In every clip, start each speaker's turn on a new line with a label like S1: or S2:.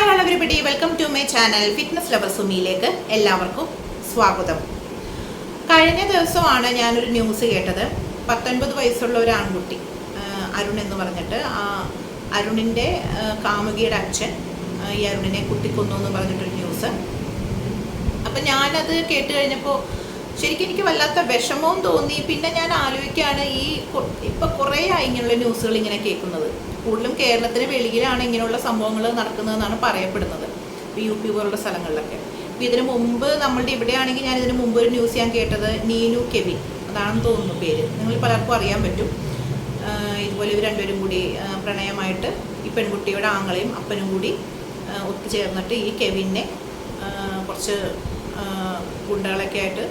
S1: Hi hello everybody, welcome to my channel fitness lover സുമിയിലേക്ക് എല്ലാവർക്കും സ്വാഗതം. കഴിഞ്ഞ ദിവസമാണ് ഞാനൊരു ന്യൂസ് കേട്ടത്. 19 വയസ്സുള്ള ഒരു ആൺകുട്ടി, അരുൺ എന്ന് പറഞ്ഞിട്ട്, അരുണിൻ്റെ കാമുകിയുടെ അച്ഛൻ ഈ അരുണിനെ കുത്തിക്കൊന്നു എന്ന് പറഞ്ഞിട്ടൊരു ന്യൂസ്. അപ്പം ഞാനത് കേട്ട് കഴിഞ്ഞപ്പോൾ ശരിക്കും എനിക്ക് വല്ലാത്ത വിഷമവും തോന്നി. പിന്നെ ഞാൻ ആലോചിക്കുകയാണ്, ഇപ്പം കുറേ ആയി ഇങ്ങനെയുള്ള ന്യൂസുകൾ ഇങ്ങനെ കേൾക്കുന്നത്. കൂടുതലും കേരളത്തിന് വെളിയിലാണ് ഇങ്ങനെയുള്ള സംഭവങ്ങൾ നടക്കുന്നതെന്നാണ് പറയപ്പെടുന്നത്, UP പോലുള്ള സ്ഥലങ്ങളിലൊക്കെ. അപ്പോൾ ഇതിന് മുമ്പ് നമ്മളുടെ ഇവിടെയാണെങ്കിൽ ഞാൻ ഇതിന് മുമ്പ് ഒരു ന്യൂസ് ഞാൻ കേട്ടത്, നീനു കെവിൻ അതാണെന്ന് തോന്നുന്നു പേര്, നിങ്ങൾ പലർക്കും അറിയാൻ പറ്റും. ഇതുപോലെ ഇവർ രണ്ടുപേരും കൂടി പ്രണയമായിട്ട് ഈ പെൺകുട്ടിയുടെ ആങ്ങളെയും അപ്പനും കൂടി ഒത്തുചേർന്നിട്ട് ഈ കെവിനെ കുറച്ച് ഗുണ്ടകളൊക്കെ ആയിട്ട്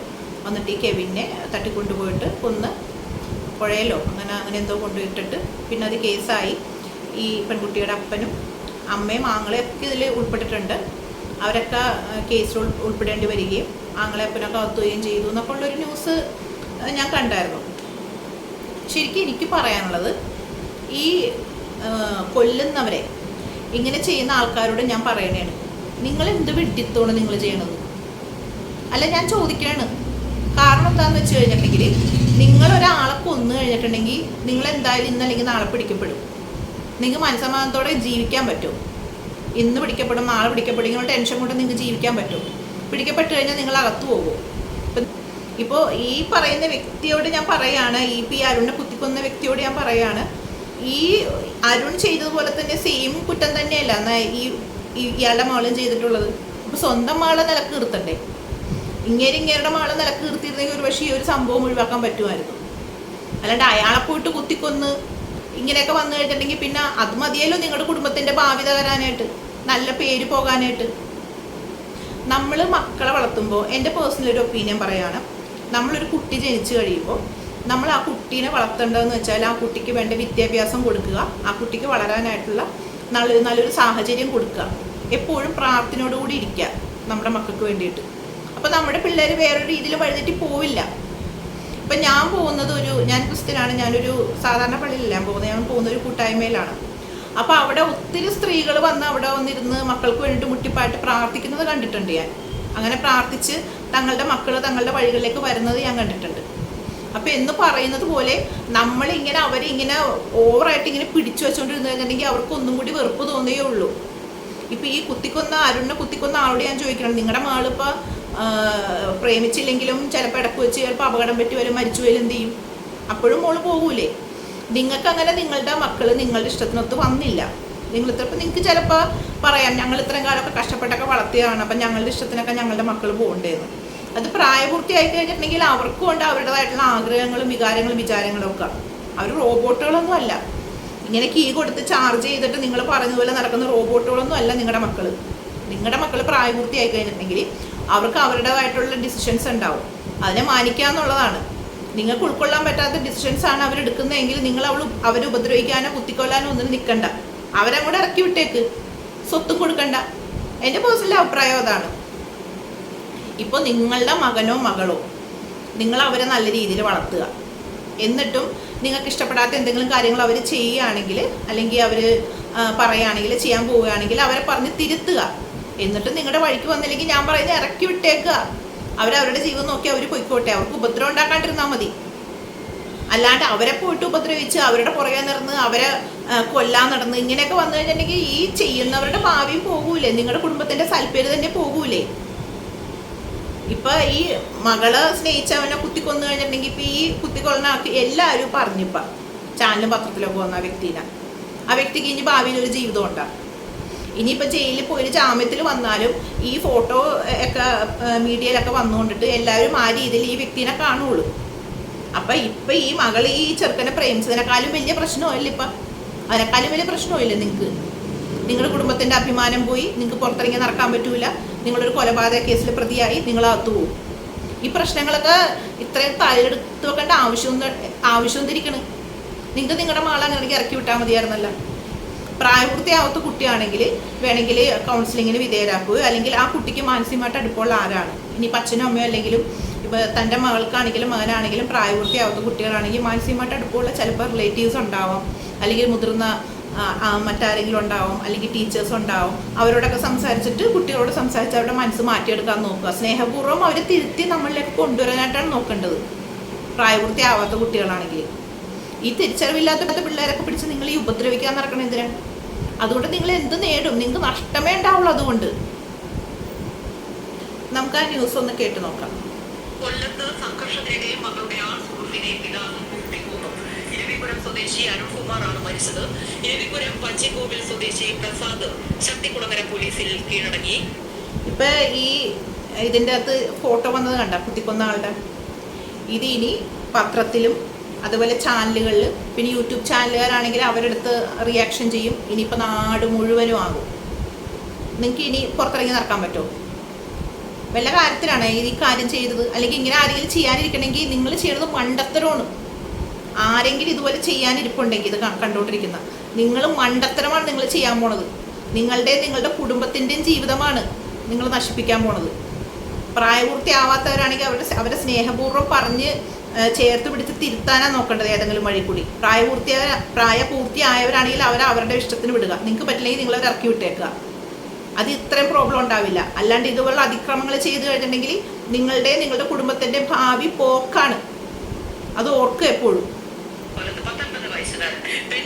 S1: വന്നിട്ട് ഈ കെവിനെ തട്ടിക്കൊണ്ടുപോയിട്ട് കൊന്ന് പുഴയിലോ അങ്ങനെ എന്തോ കൊണ്ടുപോയിട്ടിട്ട് പിന്നെ അത് കേസായി. ഈ പെൺകുട്ടിയുടെ അപ്പനും അമ്മയും ആങ്ങളെയൊക്കെ ഇതിൽ ഉൾപ്പെട്ടിട്ടുണ്ട്. അവരൊക്കെ കേസിൽ ഉൾപ്പെടേണ്ടി വരികയും ആങ്ങളെ അപ്പനൊക്കെ അകത്തുകയും ചെയ്തു എന്നൊക്കെ ഉള്ളൊരു ന്യൂസ് ഞാൻ കണ്ടായിരുന്നു. ശരിക്കും എനിക്ക് പറയാനുള്ളത്, ഈ കൊല്ലുന്നവരെ ഇങ്ങനെ ചെയ്യുന്ന ആൾക്കാരോട് ഞാൻ പറയണേണ്, നിങ്ങൾ എന്ത് വിഡ്ഢിത്തമാണ് നിങ്ങൾ ചെയ്യണത്? അല്ല, ഞാൻ ചോദിക്കുകയാണ്. കാരണം എന്താണെന്ന് വെച്ച് കഴിഞ്ഞിട്ടുണ്ടെങ്കിൽ, നിങ്ങളൊരാളെ കൊന്നു കഴിഞ്ഞിട്ടുണ്ടെങ്കിൽ നിങ്ങൾ എന്തായാലും ഇന്നല്ലെങ്കിൽ നാളെ പിടിക്കപ്പെടും. നിങ്ങൾക്ക് മനസ്സമാധാനത്തോടെ ജീവിക്കാൻ പറ്റും. ഇന്ന് പിടിക്കപ്പെടും, നാളെ പിടിക്കപ്പെടും, ഇങ്ങനെ ടെൻഷൻ കൊണ്ട് നിങ്ങൾക്ക് ജീവിക്കാൻ പറ്റും. പിടിക്കപ്പെട്ട് കഴിഞ്ഞാൽ നിങ്ങൾ അകത്ത് പോകും. ഇപ്പോൾ ഈ പറയുന്ന വ്യക്തിയോട് ഞാൻ പറയുകയാണ്, ഈ അരുണിനെ കുത്തിക്കൊന്ന വ്യക്തിയോട് ഞാൻ പറയുകയാണ്, ഈ അരുൺ ചെയ്തതുപോലെ തന്നെ സെയിം കുറ്റം തന്നെയല്ല ഇയാളുടെ മകളും ചെയ്തിട്ടുള്ളത്. അപ്പോൾ സ്വന്തം മകളെ നിലക്ക് നിർത്തണ്ടേ? ഇങ്ങേരുടെ മകളെ നിലക്ക് നിർത്തിയിരുന്നെങ്കിൽ ഒരു പക്ഷേ ഈ ഒരു സംഭവം ഒഴിവാക്കാൻ പറ്റുമായിരുന്നു. അല്ലാണ്ട് അയാളെ പോയിട്ട് കുത്തിക്കൊന്ന് ഇങ്ങനെയൊക്കെ വന്നു കഴിഞ്ഞിട്ടുണ്ടെങ്കിൽ പിന്നെ അത് മതിയല്ലോ നിങ്ങളുടെ കുടുംബത്തിൻ്റെ ഭാവി തകരാനായിട്ട്, നല്ല പേര് പോകാനായിട്ട്. നമ്മൾ മക്കളെ വളർത്തുമ്പോൾ, എൻ്റെ പേഴ്സണൽ ഒരു ഒപ്പീനിയൻ പറയുകയാണ്, നമ്മളൊരു കുട്ടി ജനിച്ചു കഴിയുമ്പോൾ നമ്മൾ ആ കുട്ടീനെ വളർത്തേണ്ടതെന്ന് വെച്ചാൽ ആ കുട്ടിക്ക് വേണ്ട വിദ്യാഭ്യാസം കൊടുക്കുക, ആ കുട്ടിക്ക് വളരാനായിട്ടുള്ള നല്ലൊരു സാഹചര്യം കൊടുക്കുക, എപ്പോഴും പ്രാർത്ഥനയോടുകൂടി ഇരിക്കുക നമ്മുടെ മക്കൾക്ക് വേണ്ടിയിട്ട്. അപ്പോൾ നമ്മുടെ പിള്ളേർ വേറൊരു രീതിയിൽ വഴിതെറ്റി പോവില്ല. ഇപ്പം ഞാൻ പോകുന്നത് ഞാൻ ക്രിസ്ത്യനാണ്, ഞാനൊരു സാധാരണ പള്ളിയിലല്ല ഞാൻ പോകുന്നത്, ഞാൻ പോകുന്ന ഒരു കൂട്ടായ്മയിലാണ്. അപ്പോൾ അവിടെ ഒത്തിരി സ്ത്രീകൾ വന്ന് അവിടെ വന്നിരുന്ന് മക്കൾക്ക് വേണ്ടിയിട്ട് മുട്ടിപ്പായിട്ട് പ്രാർത്ഥിക്കുന്നത് കണ്ടിട്ടുണ്ട് ഞാൻ. അങ്ങനെ പ്രാർത്ഥിച്ച് തങ്ങളുടെ മക്കൾ തങ്ങളുടെ വഴികളിലേക്ക് വരുന്നത് ഞാൻ കണ്ടിട്ടുണ്ട്. അപ്പോൾ എന്ന് പറയുന്നത് പോലെ നമ്മളിങ്ങനെ അവരിങ്ങനെ ഓവറായിട്ട് ഇങ്ങനെ പിടിച്ചു വെച്ചുകൊണ്ടിരുന്നു കഴിഞ്ഞിട്ടുണ്ടെങ്കിൽ അവർക്ക് ഒന്നും കൂടി വെറുപ്പ് തോന്നുകയേ ഉള്ളൂ. ഇപ്പം ഈ അരുണിനെ കുത്തിക്കൊന്ന ആളോട് ഞാൻ ചോദിക്കണം, നിങ്ങളുടെ മകളിപ്പോൾ പ്രേമിച്ചില്ലെങ്കിലും ചിലപ്പോൾ ഇടക്ക് വെച്ച് ചിലപ്പോൾ അപകടം പറ്റി വരും, മരിച്ചു വരും, എന്ത് ചെയ്യും? അപ്പോഴും മോള് പോകൂലേ? നിങ്ങൾക്കങ്ങനെ നിങ്ങളുടെ മക്കൾ നിങ്ങളുടെ ഇഷ്ടത്തിനൊത്ത് വന്നില്ല. നിങ്ങൾക്ക് ചിലപ്പോൾ പറയാം, ഞങ്ങൾ ഇത്രയും കാലമൊക്കെ കഷ്ടപ്പെട്ടൊക്കെ വളർത്തിയതാണ്, അപ്പം ഞങ്ങളുടെ ഇഷ്ടത്തിനൊക്കെ ഞങ്ങളുടെ മക്കൾ പോകണ്ടേന്ന്. അത് പ്രായപൂർത്തിയായി കഴിഞ്ഞിട്ടുണ്ടെങ്കിൽ അവർക്കും ഉണ്ട് അവരുടേതായിട്ടുള്ള ആഗ്രഹങ്ങളും വികാരങ്ങളും വിചാരങ്ങളും ഒക്കെ. അവർ റോബോട്ടുകളൊന്നും അല്ല, ഇങ്ങനെ കീ കൊടുത്ത് ചാർജ് ചെയ്തിട്ട് നിങ്ങൾ പറഞ്ഞതുപോലെ നടക്കുന്ന റോബോട്ടുകളൊന്നും അല്ല നിങ്ങളുടെ മക്കൾ. നിങ്ങളുടെ മക്കൾ പ്രായപൂർത്തിയായി കഴിഞ്ഞിട്ടുണ്ടെങ്കിൽ അവർക്ക് അവരുടേതായിട്ടുള്ള ഡിസിഷൻസ് ഉണ്ടാവും, അതിനെ മാനിക്കുക എന്നുള്ളതാണ്. നിങ്ങൾക്ക് ഉൾക്കൊള്ളാൻ പറ്റാത്ത ഡിസിഷൻസാണ് അവരെടുക്കുന്നതെങ്കിൽ നിങ്ങൾ അവരെ ഉപദ്രവിക്കാനോ കുത്തിക്കൊല്ലാനോ ഒന്നും നിൽക്കണ്ട, അവരങ്ങോട്ട് ഇറക്കി വിട്ടേക്ക്, സ്വത്തും കൊടുക്കണ്ട. എൻ്റെ പേഴ്സണൽ അഭിപ്രായം അതാണ്. ഇപ്പോൾ നിങ്ങളുടെ മകനോ മകളോ നിങ്ങൾ അവരെ നല്ല രീതിയിൽ വളർത്തുക. എന്നിട്ടും നിങ്ങൾക്ക് ഇഷ്ടപ്പെടാത്ത എന്തെങ്കിലും കാര്യങ്ങൾ അവർ ചെയ്യുകയാണെങ്കിൽ, അല്ലെങ്കിൽ അവർ പറയുകയാണെങ്കിൽ, ചെയ്യാൻ പോവുകയാണെങ്കിൽ അവരെ പറഞ്ഞ് തിരുത്തുക. എന്നിട്ട് നിങ്ങളുടെ വഴിക്ക് വന്നില്ലെങ്കിൽ ഞാൻ പറയുന്നത് ഇറക്കി വിട്ടേക്കുക. അവരവരുടെ ജീവിതം നോക്കി അവർ പൊയ്ക്കോട്ടെ, അവർക്ക് ഉപദ്രവം ഉണ്ടാക്കാണ്ടിരുന്നാൽ മതി. അല്ലാണ്ട് അവരെ പോയിട്ട് ഉപദ്രവിച്ച് അവരുടെ പുറകെ നടന്ന് അവരെ കൊല്ലാൻ നടന്ന് ഇങ്ങനെയൊക്കെ വന്നു കഴിഞ്ഞിട്ടുണ്ടെങ്കിൽ ഈ ചെയ്യുന്നവരുടെ ഭാവിയും പോകൂലേ, നിങ്ങളുടെ കുടുംബത്തിൻ്റെ സൽപ്പേര് തന്നെ പോകൂലേ? ഇപ്പം ഈ മകളെ സ്നേഹിച്ചവനെ കുത്തിക്കൊന്നു കഴിഞ്ഞിട്ടുണ്ടെങ്കിൽ ഇപ്പം ഈ കുത്തിക്കൊള്ളുന്ന ആൾക്ക് എല്ലാവരും പറഞ്ഞിപ്പം ചാനലും പത്രത്തിലൊക്കെ വന്ന ആ വ്യക്തിക്ക് ഇനി ഭാവിയിൽ ഒരു ജീവിതം ഉണ്ടാകും. ഇനിയിപ്പോൾ ജയിലിൽ പോയി ജാമ്യത്തിൽ വന്നാലും ഈ ഫോട്ടോ ഒക്കെ മീഡിയയിലൊക്കെ വന്നുകൊണ്ടിട്ട് എല്ലാവരും ആ രീതിയിൽ ഈ വ്യക്തിനെ കാണുള്ളൂ. അപ്പം ഇപ്പം ഈ മകൾ ഈ ചെറുക്കനെ പ്രേമിച്ചതിനേക്കാളും വലിയ പ്രശ്നമില്ല, ഇപ്പം അതിനേക്കാളും വലിയ പ്രശ്നമില്ല നിങ്ങൾക്ക്. നിങ്ങളുടെ കുടുംബത്തിൻ്റെ അഭിമാനം പോയി, നിങ്ങൾക്ക് പുറത്തിറങ്ങി നടക്കാൻ പറ്റൂല, നിങ്ങളൊരു കൊലപാതക കേസിൽ പ്രതിയായി നിങ്ങളകത്തു പോകും. ഈ പ്രശ്നങ്ങളൊക്കെ ഇത്രയും തലയെടുത്ത് വെക്കേണ്ട ആവശ്യം തിരിക്കണം. നിങ്ങൾക്ക് നിങ്ങളുടെ മകളെ അങ്ങനെ ഇറക്കി വിട്ടാൽ മതിയായിരുന്നല്ലോ. പ്രായപൂർത്തിയാവാത്ത കുട്ടിയാണെങ്കിൽ വേണമെങ്കിൽ കൗൺസിലിങ്ങിന് വിധേയരാക്കുകയോ, അല്ലെങ്കിൽ ആ കുട്ടിക്ക് മാനസികമായിട്ട് അടുപ്പമുള്ള ആരാണ്, ഇനി അച്ഛനും അമ്മയോ അല്ലെങ്കിലും ഇപ്പോൾ തൻ്റെ മകൾക്കാണെങ്കിലും മകനാണെങ്കിലും പ്രായപൂർത്തിയാവാത്ത കുട്ടികളാണെങ്കിൽ മാനസികമായിട്ട് അടുപ്പമുള്ള ചിലപ്പോൾ റിലേറ്റീവ്സ് ഉണ്ടാവാം, അല്ലെങ്കിൽ മുതിർന്ന മറ്റാരെങ്കിലും ഉണ്ടാവും, അല്ലെങ്കിൽ ടീച്ചേഴ്സ് ഉണ്ടാവും. അവരോടൊക്കെ സംസാരിച്ചിട്ട് കുട്ടികളോട് സംസാരിച്ച് അവരുടെ മനസ്സ് മാറ്റിയെടുക്കാൻ നോക്കുക. സ്നേഹപൂർവ്വം അവരെ തിരുത്തി നമ്മളിലേക്ക് കൊണ്ടുവരാനായിട്ടാണ് നോക്കേണ്ടത്. പ്രായപൂർത്തിയാവാത്ത കുട്ടികളാണെങ്കിൽ ഈ തിരിച്ചറിവില്ലാത്ത പിള്ളേരൊക്കെ പിടിച്ച് നിങ്ങൾ ഈ ഉപദ്രവിക്കാൻ നടക്കണം എന്തിനാണ്? അതുകൊണ്ട് നിങ്ങൾ എന്ത് നേടും? നിങ്ങൾക്ക് നഷ്ടമേ ഉണ്ടാവുള്ളൂ. അതുകൊണ്ട് നമുക്ക് ആ ന്യൂസ് ഒന്ന് കേട്ട് നോക്കാം.
S2: കൊല്ലത്ത് സംഘർഷത്തിനിടയിൽ മകളുടെ സുഹൃത്തിനെ പിതാവും കുത്തിക്കൊന്നു. ഇരവിപുരം സ്വദേശി അരുൺകുമാറാണ് മരിച്ചത്. ഇരവിപുരം പച്ചക്കോവിൽ സ്വദേശി പ്രസാദ് ശക്തികുളങ്ങര പോലീസിൽ കീഴടങ്ങി.
S1: ഇപ്പൊ ഇതിൻ്റെ അകത്ത് ഫോട്ടോ വന്നത് കണ്ട കുത്തിക്കൊന്ന ആളുടെ. ഇത് ഇനി പത്രത്തിലും അതുപോലെ ചാനലുകളിൽ, പിന്നെ യൂട്യൂബ് ചാനലുകാരാണെങ്കിൽ അവരെടുത്ത് റിയാക്ഷൻ ചെയ്യും. ഇനിയിപ്പോൾ നാട് മുഴുവനും ആകും. നിങ്ങൾക്ക് ഇനി പുറത്തിറങ്ങി നടക്കാൻ പറ്റുമോ? വല്ല കാര്യത്തിലാണ് ഈ കാര്യം ചെയ്തത്? അല്ലെങ്കിൽ ഇങ്ങനെ ആരെങ്കിലും ചെയ്യാനിരിക്കണമെങ്കിൽ നിങ്ങൾ ചെയ്യുന്നത് മണ്ടത്തരമാണ്. ആരെങ്കിലും ഇതുപോലെ ചെയ്യാനിരിപ്പുണ്ടെങ്കിൽ ഇത് കണ്ടുകൊണ്ടിരിക്കുന്ന നിങ്ങൾ മണ്ടത്തരമാണ് നിങ്ങൾ ചെയ്യാൻ പോണത്. നിങ്ങളുടെ കുടുംബത്തിൻ്റെയും ജീവിതമാണ് നിങ്ങൾ നശിപ്പിക്കാൻ പോണത്. പ്രായപൂർത്തിയാവാത്തവരാണെങ്കിൽ അവരെ സ്നേഹപൂർവ്വം പറഞ്ഞ് ചേർത്ത് പിടിച്ച് തിരുത്താനാണ് നോക്കേണ്ടത് ഏതെങ്കിലും വഴി കൂടി. പ്രായപൂർത്തിയായവരാണെങ്കിൽ അവരുടെ ഇഷ്ടത്തിന് വിടുക. നിങ്ങൾക്ക് പറ്റില്ലെങ്കിൽ നിങ്ങളവർ ഇറക്കി വിട്ടേക്കുക. അത് ഇത്രയും പ്രോബ്ലം ഉണ്ടാവില്ല. അല്ലാണ്ട് ഇതുപോലുള്ള അതിക്രമങ്ങൾ ചെയ്തു കഴിഞ്ഞിട്ടുണ്ടെങ്കിൽ നിങ്ങളുടെ കുടുംബത്തിൻ്റെ ഭാവി പോക്കാണ്. അത് ഓർക്കുക എപ്പോഴും.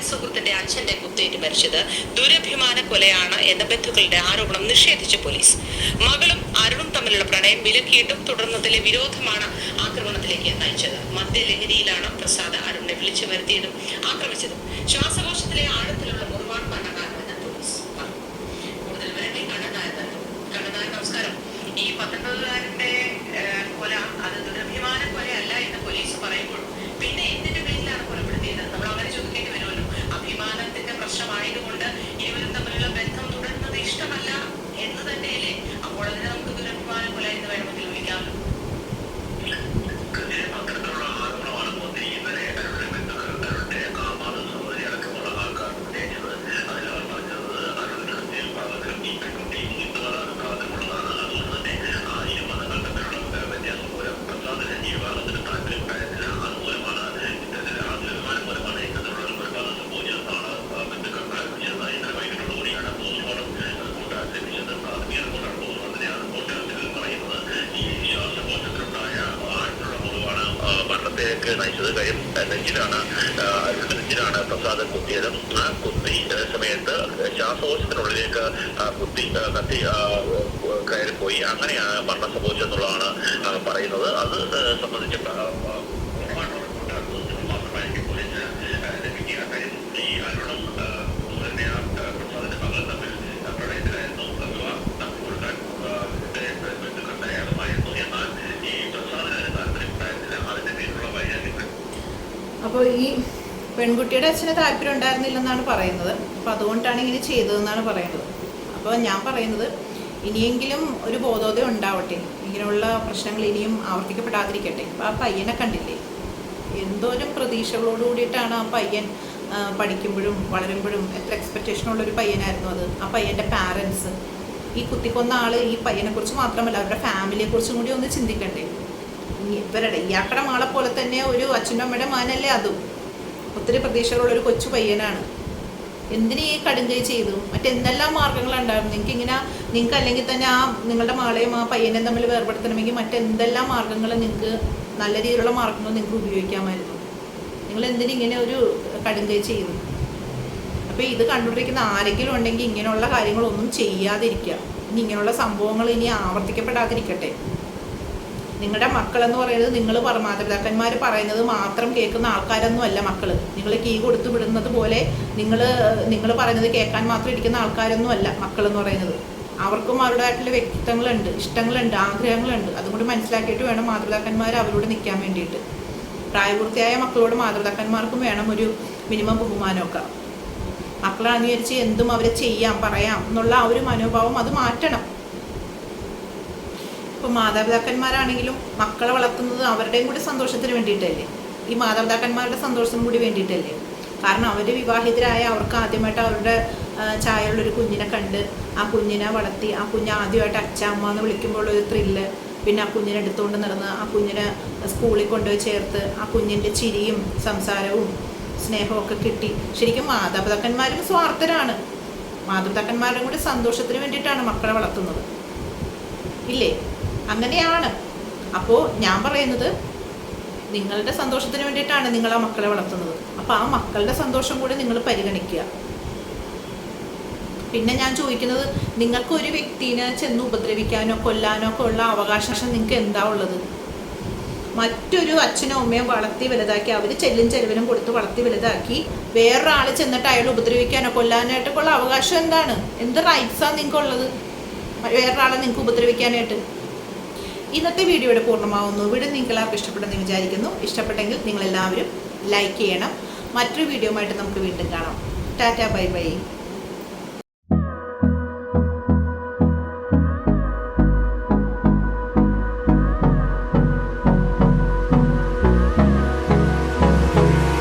S2: സുഹൃത്തിന്റെ അച്ഛന്റെ കുത്തേറ്റ് മരിച്ചത് ദുരഭിമാന കൊലയാണ് എന്ന ബന്ധുക്കളുടെ ആരോപണം നിഷേധിച്ച പോലീസ്. മകളും അരുണും തമ്മിലുള്ള പ്രണയം വിലക്കിയിട്ടും തുടർന്നതിലെ വിരോധമാണ് ആക്രമണത്തിലേക്ക് നയിച്ചത്. മദ്യലഹരിയിലാണ് പ്രസാദ് അരുണിനെ വിളിച്ചു വരുത്തിയതും ആക്രമിച്ചതും. ശ്വാസകോശത്തിലെ ആഴത്തിലുള്ള മുറിവാണ് മരണകാരണമെന്ന് പോലീസ് പറഞ്ഞു. കൂടുതൽ വിവരങ്ങൾ കണ്ണനായർ നമസ്കാരം. ഈ 19കാരന്റെ കൊല അത് ദുരഭിമാന കൊലയല്ല എന്ന് പോലീസ് പറയുമ്പോഴും പിന്നെ എന്തിന്റെ പേരിലാണ് കൊലപ്പെടുത്തിയത്? നമ്മൾ അങ്ങനെ ചോദിക്കേണ്ടി വരുമല്ലോ. അഭിമാനത്തിന്റെ പ്രശ്നമായതുകൊണ്ട് ഇരുവരും തമ്മിലുള്ള ബന്ധം തുടരുന്നത് ഇഷ്ടമല്ല എന്ന് തന്നെയല്ലേ? അപ്പോൾ അതിനെ നമുക്ക് ദുരഭിമാന കൊല എന്ന് വേണമെങ്കിൽ വിളിക്കാമല്ലോ.
S3: നയിച്ചത്. കാര്യം നെഞ്ചിലാണ് പ്രസാദ് കുത്തിയത്. ആ കുത്തി സമയത്ത് ശ്വാസകോശത്തിനുള്ളിലേക്ക് കത്തി കയറിപ്പോയി. അങ്ങനെയാണ് മരണം സംഭവിച്ചെന്നുള്ളതാണ് പറയുന്നത്. അത് സംബന്ധിച്ച് ഈ അരുണും പ്രസാദിന്റെ മകൾ തമ്മിൽ പ്രണയത്തിലായിരുന്നു. കൊടുക്കാൻ ബന്ധുക്കണ്ടായിരുന്നു. എന്നാൽ ഈ പ്രസാദിന് താല്പര്യമുണ്ടായിരുന്നില്ല. അതിന്റെ പേരിലുള്ള വൈരാഗ്യങ്ങൾ.
S1: അപ്പോൾ ഈ പെൺകുട്ടിയുടെ അച്ഛന് താല്പര്യം ഉണ്ടായിരുന്നില്ലെന്നാണ് പറയുന്നത്. അപ്പോൾ അതുകൊണ്ടാണ് ഇങ്ങനെ ചെയ്തതെന്നാണ് പറയുന്നത്. അപ്പോൾ ഞാൻ പറയുന്നത് ഇനിയെങ്കിലും ഒരു ബോധോദയം ഉണ്ടാവട്ടെ. ഇങ്ങനെയുള്ള പ്രശ്നങ്ങൾ ഇനിയും ആവർത്തിക്കപ്പെടാതിരിക്കട്ടെ. അപ്പോൾ ആ പയ്യനെ കണ്ടില്ലേ, എന്തോരം പ്രതീക്ഷകളോട് കൂടിയിട്ടാണ് ആ പയ്യൻ പഠിക്കുമ്പോഴും വളരുമ്പോഴും എത്ര എക്സ്പെക്റ്റേഷനുള്ളൊരു പയ്യനായിരുന്നു അത്. ആ പയ്യൻ്റെ പാരൻസ്, ഈ കുത്തിക്കൊന്ന ആൾ ഈ പയ്യനെക്കുറിച്ച് മാത്രമല്ല അവരുടെ ഫാമിലിയെക്കുറിച്ചും കൂടി ഒന്ന് ചിന്തിക്കണ്ടേ. ഇയാക്കടെ മാളെ പോലെ തന്നെ ഒരു അച്ഛൻ്റെ അമ്മയുടെ മകനല്ലേ അതും. ഒത്തിരി പ്രതീക്ഷകളുള്ളൊരു കൊച്ചു പയ്യനാണ്. എന്തിനീ കടുങ്കൈ ചെയ്തു? മറ്റെന്തെല്ലാം മാർഗ്ഗങ്ങളുണ്ടായിരുന്നു നിങ്ങൾക്ക് അല്ലെങ്കിൽ തന്നെ ആ നിങ്ങളുടെ മകളെയും ആ പയ്യനെയും തമ്മിൽ വേർപെടുത്തണമെങ്കിൽ മറ്റെന്തെല്ലാം മാർഗ്ഗങ്ങൾ നിങ്ങൾക്ക്, നല്ല രീതിയിലുള്ള മാർഗ്ഗങ്ങൾ നിങ്ങൾക്ക് ഉപയോഗിക്കാമായിരുന്നു. നിങ്ങൾ എന്തിനിങ്ങനെ ഒരു കടുങ്കൈ ചെയ്തു? അപ്പോൾ ഇത് കണ്ടുകൊണ്ടിരിക്കുന്ന ആരെങ്കിലും ഉണ്ടെങ്കിൽ ഇങ്ങനെയുള്ള കാര്യങ്ങളൊന്നും ചെയ്യാതിരിക്കുക. ഇനി ഇങ്ങനെയുള്ള സംഭവങ്ങൾ ഇനി ആവർത്തിക്കപ്പെടാതിരിക്കട്ടെ. നിങ്ങളുടെ മക്കളെന്ന് പറയുന്നത് നിങ്ങൾ മാതാപിതാക്കന്മാർ പറയുന്നത് മാത്രം കേൾക്കുന്ന ആൾക്കാരൊന്നും അല്ല മക്കൾ. നിങ്ങൾ കീ കൊടുത്തു വിടുന്നത് പോലെ നിങ്ങൾ പറയുന്നത് കേൾക്കാൻ മാത്രം ഇരിക്കുന്ന ആൾക്കാരൊന്നും അല്ല മക്കളെന്ന് പറയുന്നത്. അവർക്കും അവരുടേതായിട്ടുള്ള വ്യക്തിത്വങ്ങളുണ്ട്, ഇഷ്ടങ്ങളുണ്ട്, ആഗ്രഹങ്ങളുണ്ട്. അതുകൊണ്ട് മനസ്സിലാക്കിയിട്ട് വേണം മാതാപിതാക്കന്മാർ അവരോട് നിൽക്കാൻ വേണ്ടിയിട്ട്. പ്രായപൂർത്തിയായ മക്കളോട് മാതാപിതാക്കന്മാർക്കും വേണം ഒരു മിനിമം ബഹുമാനമൊക്കെ. മക്കളാണെന്ന് വിചാരിച്ച് എന്തും അവരെ ചെയ്യാം പറയാം എന്നുള്ള ആ ഒരു മനോഭാവം അത് മാറ്റണം. ഇപ്പോൾ മാതാപിതാക്കന്മാരാണെങ്കിലും മക്കളെ വളർത്തുന്നത് അവരുടെയും കൂടി സന്തോഷത്തിന് വേണ്ടിയിട്ടല്ലേ, ഈ മാതാപിതാക്കന്മാരുടെ സന്തോഷത്തിനും കൂടി വേണ്ടിയിട്ടല്ലേ. കാരണം അവർ വിവാഹിതരായ അവർക്ക് ആദ്യമായിട്ട് അവരുടെ ചായയുള്ളൊരു കുഞ്ഞിനെ കണ്ട് ആ കുഞ്ഞിനെ വളർത്തി ആ കുഞ്ഞ് ആദ്യമായിട്ട് അച്ഛ അമ്മ എന്ന് വിളിക്കുമ്പോൾ ഒരു ത്രില്ല്, പിന്നെ ആ കുഞ്ഞിനെ എടുത്തുകൊണ്ട് നടന്ന് ആ കുഞ്ഞിനെ സ്കൂളിൽ കൊണ്ടുപോയി ചേർത്ത് ആ കുഞ്ഞിൻ്റെ ചിരിയും സംസാരവും സ്നേഹമൊക്കെ കിട്ടി. ശരിക്കും മാതാപിതാക്കന്മാരും സ്വാർത്ഥരാണ്. മാതാപിതാക്കന്മാരുടെ കൂടി സന്തോഷത്തിന് വേണ്ടിയിട്ടാണ് മക്കളെ വളർത്തുന്നത്, ഇല്ലേ? അങ്ങനെയാണ്. അപ്പോൾ ഞാൻ പറയുന്നത്, നിങ്ങളുടെ സന്തോഷത്തിന് വേണ്ടിയിട്ടാണ് നിങ്ങൾ ആ മക്കളെ വളർത്തുന്നത്. അപ്പോൾ ആ മക്കളുടെ സന്തോഷം കൂടി നിങ്ങൾ പരിഗണിക്കുക. പിന്നെ ഞാൻ ചോദിക്കുന്നത്, നിങ്ങൾക്ക് ഒരു വ്യക്തിനെ ചെന്ന് ഉപദ്രവിക്കാനോ കൊല്ലാനോ ഒക്കെ ഉള്ള അവകാശം നിങ്ങൾക്ക് എന്താ ഉള്ളത്? മറ്റൊരു അച്ഛനും അമ്മയും വളർത്തി വലുതാക്കി, അവർ ചെല്ലും ചെലവിനും കൊടുത്ത് വളർത്തി വലുതാക്കി വേറൊരാൾ ചെന്നിട്ട് അയാൾ ഉപദ്രവിക്കാനോ കൊല്ലാനായിട്ടൊക്കെ ഉള്ള അവകാശം എന്താണ്? എന്ത് റൈറ്റ്സാണ് നിങ്ങൾക്കുള്ളത് വേറൊരാളെ നിങ്ങൾക്ക് ഉപദ്രവിക്കാനായിട്ട്? ഇന്നത്തെ വീഡിയോയുടെ പൂർണ്ണമാവുന്നു. വീഡിയോ നിങ്ങൾക്ക് എല്ലാവർക്കും ഇഷ്ടപ്പെട്ടെന്ന് വിചാരിക്കുന്നു. ഇഷ്ടപ്പെട്ടെങ്കിൽ നിങ്ങളെല്ലാവരും ലൈക്ക് ചെയ്യണം. മറ്റൊരു വീഡിയോ ആയിട്ട് നമുക്ക് വീണ്ടും കാണാം. Tata, bye bye.